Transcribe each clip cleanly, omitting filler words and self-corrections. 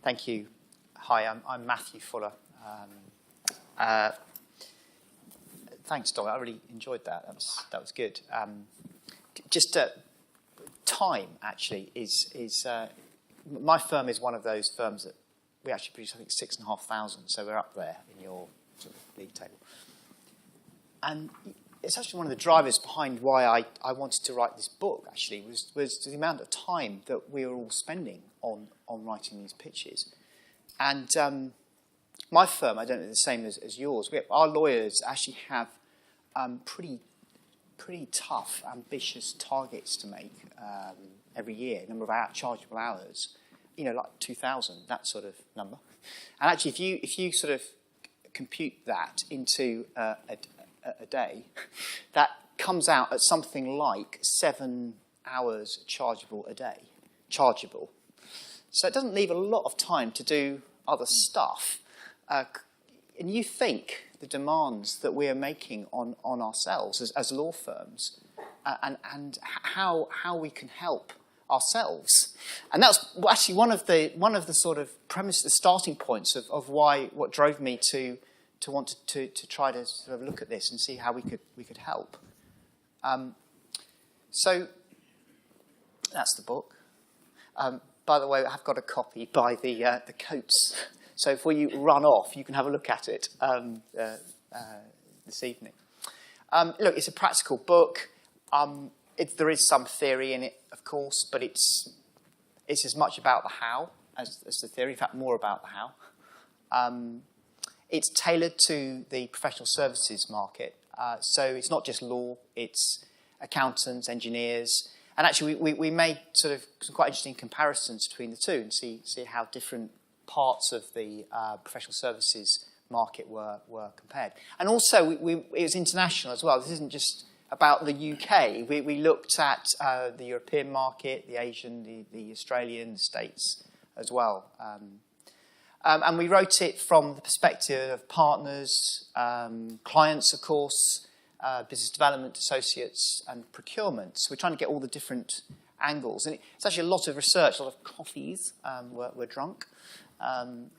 Thank you. Hi, I'm Matthew Fuller. Thanks, Dom. I really enjoyed that. That was good. Just time, actually, is my firm is one of those firms that we actually produce, I think, 6,500. So we're up there in your sort of league table. And it's actually one of the drivers behind why I wanted to write this book, actually, was the amount of time that we were all spending on writing these pitches. And my firm, I don't know, the same as yours, our lawyers actually have pretty tough, ambitious targets to make every year, number of chargeable hours, like 2,000, that sort of number. And actually, if you sort of compute that into a day, that comes out at something like 7 hours chargeable a day. Chargeable. So it doesn't leave a lot of time to do other stuff. And you think the demands that we are making on ourselves as law firms and how we can help ourselves. And that's actually one of the sort of premise, the starting points of what drove me to want to try to sort of look at this and see how we could help. So that's the book. By the way, I've got a copy by the Coates. So before you run off, you can have a look at it this evening. Look, it's a practical book. There is some theory in it, of course, but it's as much about the how as the theory. In fact, more about the how. It's tailored to the professional services market. So it's not just law, it's accountants, engineers. And actually, we made sort of some quite interesting comparisons between the two and see how different parts of the professional services market were compared. And also, it was international as well. This isn't just about the UK. We looked at the European market, the Asian, the Australian, the States as well. And we wrote it from the perspective of partners, clients, of course, business development associates, and procurement. So we're trying to get all the different angles. And it's actually a lot of research, a lot of coffees were drunk. And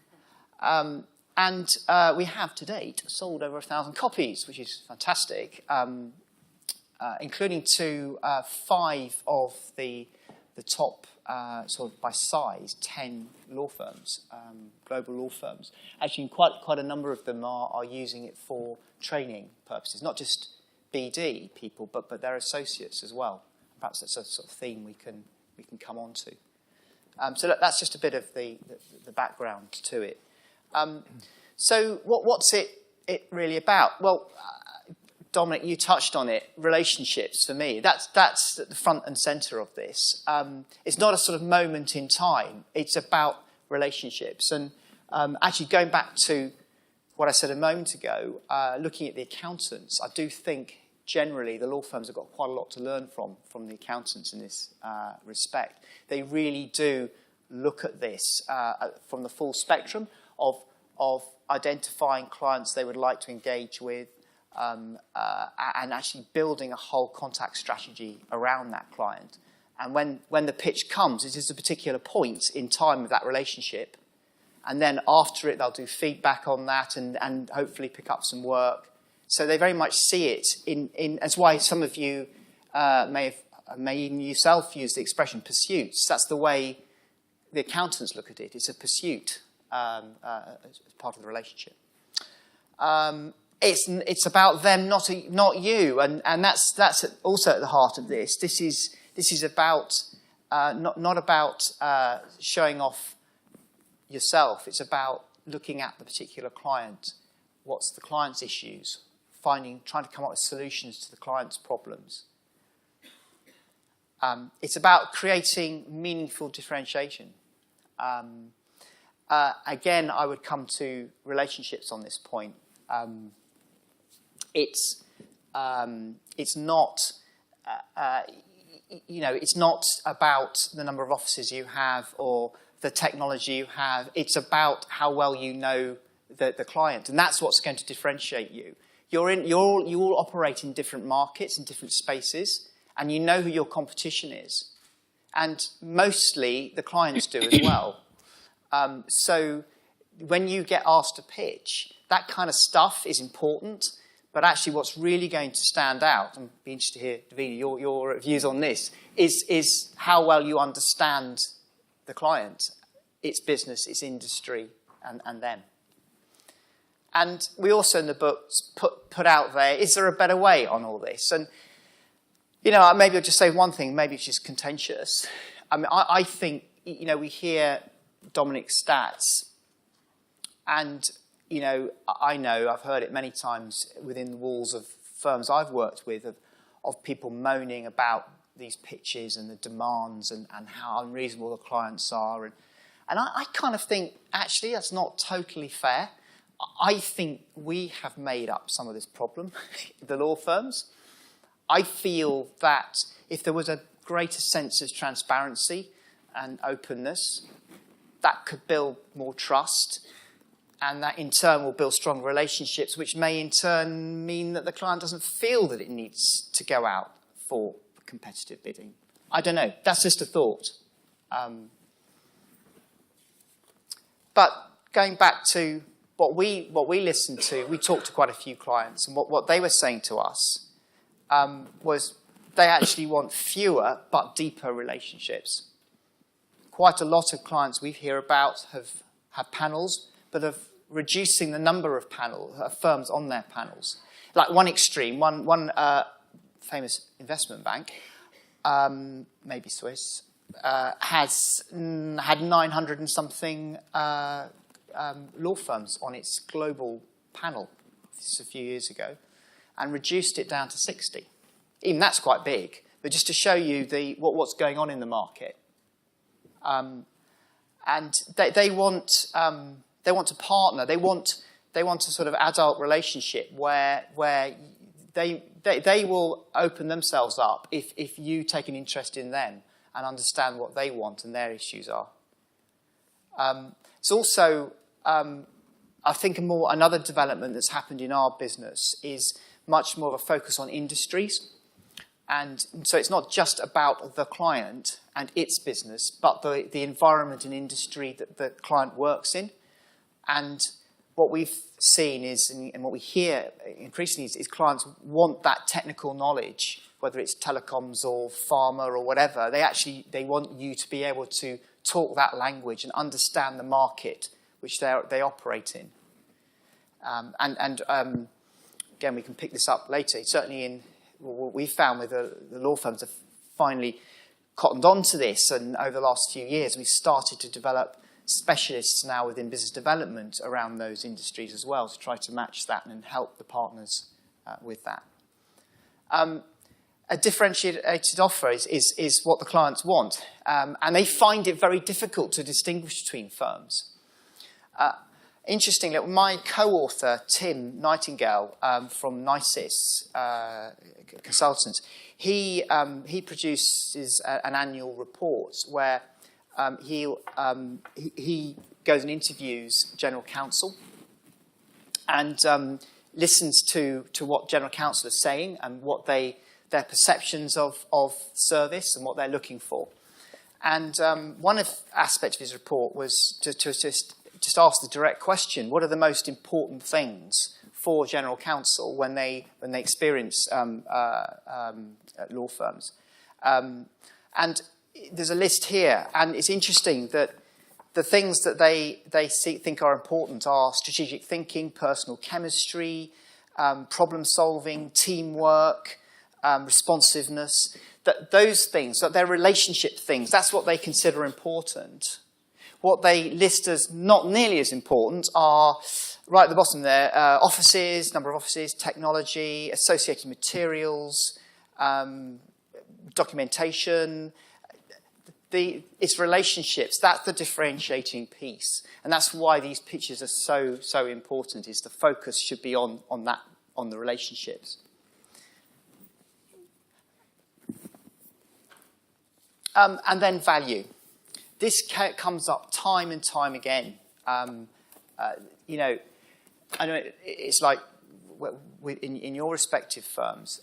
we have, to date, sold over 1,000 copies, which is fantastic, including to 5 of the top, sort of by size, 10 law firms, global law firms. Actually, quite a number of them are using it for training purposes, not just BD people, but their associates as well. Perhaps that's a sort of theme we can come on to. So that's just a bit of the background to it. So what's it really about? Well, Dominic, you touched on it. Relationships, for me, that's at the front and centre of this. It's not a sort of moment in time. It's about relationships. And actually, going back to what I said a moment ago, looking at the accountants, I do think generally the law firms have got quite a lot to learn from the accountants in this respect. They really do look at this from the full spectrum of identifying clients they would like to engage with, and actually building a whole contact strategy around that client. And when the pitch comes, it is a particular point in time of that relationship. And then after it, they'll do feedback on that and hopefully pick up some work. So they very much see it in that's why some of you may even yourself use the expression pursuits. That's the way the accountants look at it. It's a pursuit as part of the relationship. It's about them, not you, and that's also at the heart of this. This is about not about showing off yourself. It's about looking at the particular client. What's the client's issues? Trying to come up with solutions to the client's problems. It's about creating meaningful differentiation. Again, I would come to relationships on this point. It's not, it's not about the number of offices you have or the technology you have. It's about how well you know the client, and that's what's going to differentiate you. You all operate in different markets and different spaces, and you know who your competition is, and mostly the clients do as well. So when you get asked to pitch, that kind of stuff is important. But actually what's really going to stand out, and be interested to hear, Davina, your views on this, is how well you understand the client, its business, its industry, and them. And we also in the book put out there, is there a better way on all this? And, you know, maybe I'll just say one thing, maybe it's just contentious. I mean, I think, you know, we hear Dominic's stats, and, you know, I've heard it many times within the walls of firms I've worked with, of people moaning about these pitches and the demands and how unreasonable the clients are. And I kind of think, actually, that's not totally fair. I think we have made up some of this problem, the law firms. I feel that if there was a greater sense of transparency and openness, that could build more trust, and that in turn will build stronger relationships, which may in turn mean that the client doesn't feel that it needs to go out for competitive bidding. I don't know. That's just a thought. But going back to what we listened to, we talked to quite a few clients, and what they were saying to us was they actually want fewer but deeper relationships. Quite a lot of clients we hear about have panels, but of reducing the number of firms on their panels. Like one extreme, one famous investment bank, maybe Swiss, has had 900 and something law firms on its global panel. This is a few years ago, and reduced it down to 60. Even that's quite big, but just to show you what's going on in the market. And they want to partner. They want a sort of adult relationship where they will open themselves up if you take an interest in them and understand what they want and their issues are. It's also, I think, another development that's happened in our business is much more of a focus on industries. And so it's not just about the client and its business, but the environment and industry that the client works in. And what we've seen is, and what we hear increasingly is clients want that technical knowledge, whether it's telecoms or pharma or whatever. They want you to be able to talk that language and understand the market which they operate in. Again, we can pick this up later. Certainly what we found with the law firms have finally cottoned on to this, and over the last few years we've started to develop specialists now within business development around those industries as well to try to match that and help the partners with that. A differentiated offer is what the clients want, and they find it very difficult to distinguish between firms. Interestingly, my co-author, Tim Nightingale, from NICIS Consultants, he produces an annual report where he goes and interviews general counsel and listens to what general counsel are saying and what their perceptions of service and what they're looking for. And one aspect of his report was to just ask the direct question: what are the most important things for general counsel when they experience law firms? And there's a list here, and it's interesting that the things that they think are important are strategic thinking, personal chemistry, problem solving, teamwork, responsiveness. Those things, that they're relationship things, that's what they consider important. What they list as not nearly as important are, right at the bottom there, offices, number of offices, technology, associated materials, documentation. It's relationships. That's the differentiating piece. And that's why these pitches are so important, is the focus should be on the relationships. And then value. This comes up time and time again. You know, I know it's like in your respective firms.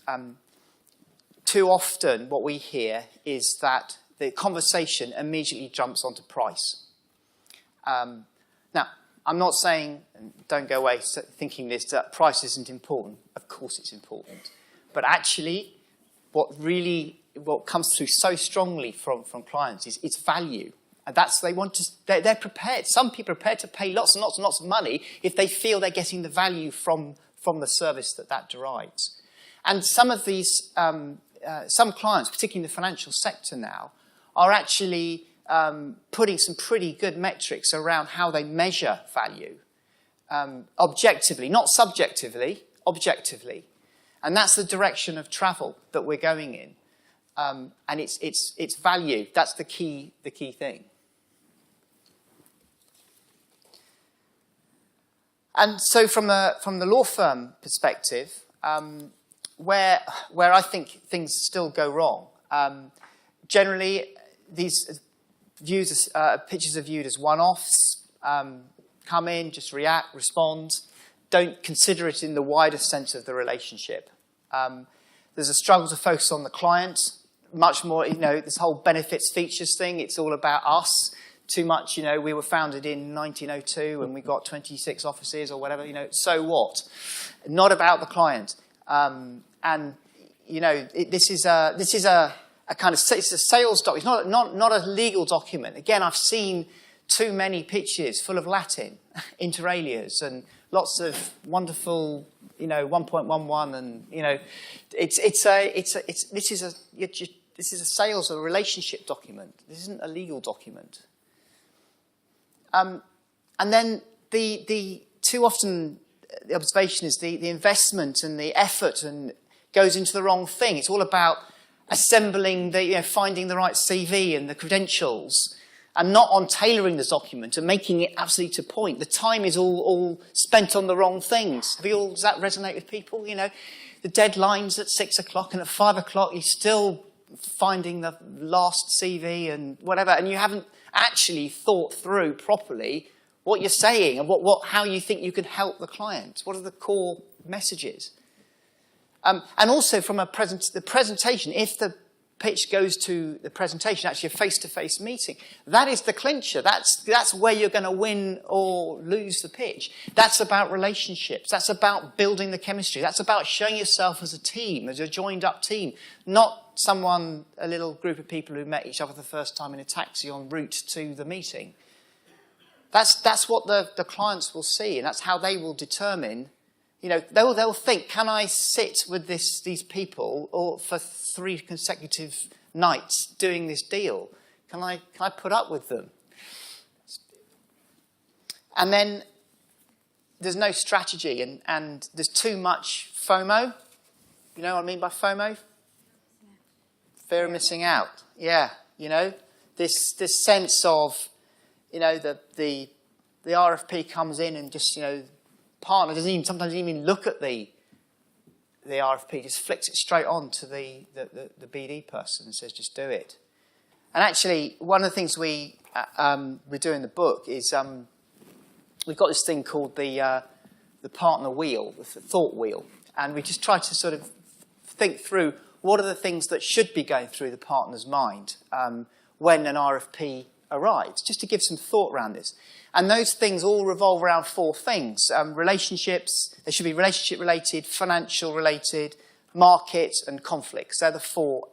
Too often, what we hear is that the conversation immediately jumps onto price, Now, I'm not saying, and don't go away thinking this, that price isn't important. Of course it's important. But actually, what comes through so strongly from clients is it's value. And that's, they're prepared. Some people are prepared to pay lots and lots and lots of money if they feel they're getting the value from the service that derives. And some of these, some clients, particularly in the financial sector now, are actually putting some pretty good metrics around how they measure value. Objectively, not subjectively, objectively. And that's the direction of travel that we're going in. And it's value. That's the key thing. And so from the law firm perspective, where I think things still go wrong, generally these pitches are viewed as one-offs, come in, just react, respond, don't consider it in the wider sense of the relationship. There's a struggle to focus on the client, much more, this whole benefits features thing, it's all about us. Too much, we were founded in 1902 and we got 26 offices or whatever, so what? Not about the client. This is a kind of, it's a sales doc. It's not a legal document. Again, I've seen too many pitches full of Latin, inter alias, and lots of wonderful, 1.11, and this is a sales or relationship document. This isn't a legal document. And then too often the observation is the investment and the effort and goes into the wrong thing. It's all about assembling finding the right CV and the credentials, and not on tailoring the document and making it absolutely to point. The time is all spent on the wrong things. Does that resonate with people? The deadline's at 6 o'clock, and at 5 o'clock you're still finding the last CV and whatever, and you haven't actually thought through properly what you're saying and how you think you can help the client. What are the core messages? And also from the presentation, if the pitch goes to the presentation, actually a face-to-face meeting, that is the clincher. That's where you're going to win or lose the pitch. That's about relationships. That's about building the chemistry. That's about showing yourself as a team, as a joined-up team, not a little group of people who met each other the first time in a taxi en route to the meeting. That's what the clients will see, and that's how they will determine. They'll think, can I sit with these people or for 3 consecutive nights doing this deal? Can I put up with them? And then there's no strategy, and there's too much FOMO. You know what I mean by FOMO? Fear of missing out. Yeah, this sense of, the RFP comes in and just, partner sometimes even look at the RFP, just flicks it straight on to the BD person and says, just do it. And actually, one of the things we do in the book is we've got this thing called the partner wheel, the thought wheel, and we just try to sort of think through what are the things that should be going through the partner's mind when an RFP arrives, just to give some thought around this. And those things all revolve around 4 things. Relationships, they should be relationship-related, financial-related, market, and conflicts. They're the four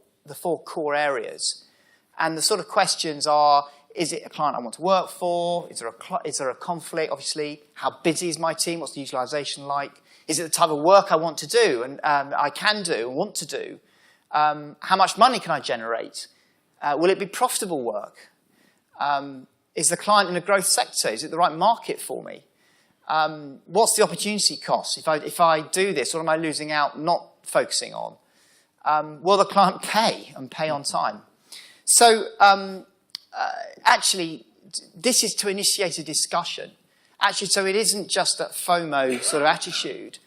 core areas. And the sort of questions are, is it a client I want to work for? Is there a conflict, obviously? How busy is my team? What's the utilisation like? Is it the type of work I want to do and I can do and want to do? How much money can I generate? Will it be profitable work? Is the client in a growth sector? Is it the right market for me? What's the opportunity cost? If I do this, what am I losing out not focusing on? Will the client pay and pay on time? So actually, this is to initiate a discussion. Actually, so it isn't just that FOMO sort of attitude.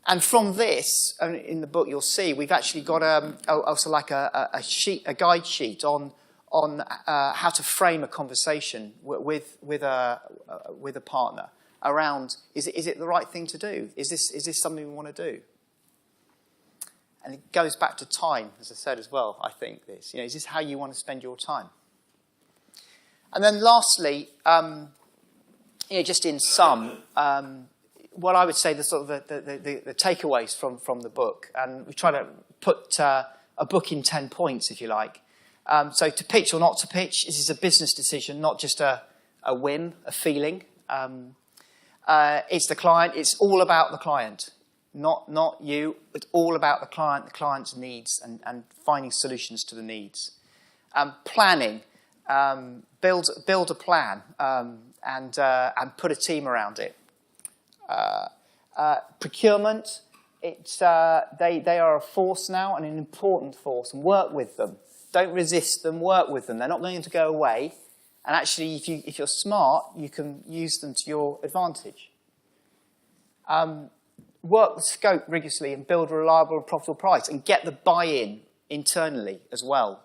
And from this, in the book you'll see, we've actually got also like a guide sheet on how to frame a conversation with a partner around, is it the right thing to do? Is this something we want to do? And it goes back to time, as I said as well, I think this. Is this how you want to spend your time? And then lastly, just in sum, what I would say the sort of the takeaways from the book, and we try to put a book in 10 points, if you like. So to pitch or not to pitch, this is a business decision, not just a whim, a feeling. It's the client. It's all about the client, not you. It's all about the client's needs, and finding solutions to the needs. Planning, build a plan, and put a team around it. Procurement, they are a force now, and an important force, and work with them. Don't resist them, work with them. They're not going to go away. And actually, if you're smart, you can use them to your advantage. Work the scope rigorously and build a reliable and profitable price, and get the buy-in internally as well.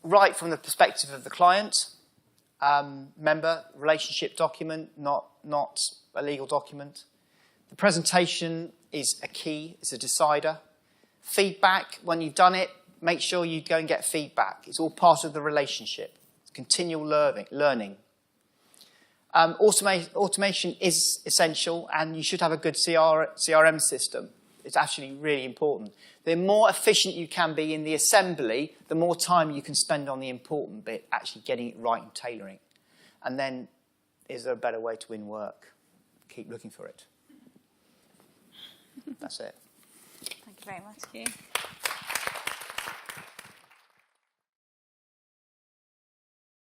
Right from the perspective of the client, member, relationship document, not a legal document. The presentation is a key, it's a decider. Feedback, when you've done it, make sure you go and get feedback. It's all part of the relationship. It's continual learning. Automation is essential, and you should have a good CRM system. It's actually really important. The more efficient you can be in the assembly, the more time you can spend on the important bit, actually getting it right and tailoring. And then, is there a better way to win work? Keep looking for it. That's it. Thank you very much, Hugh.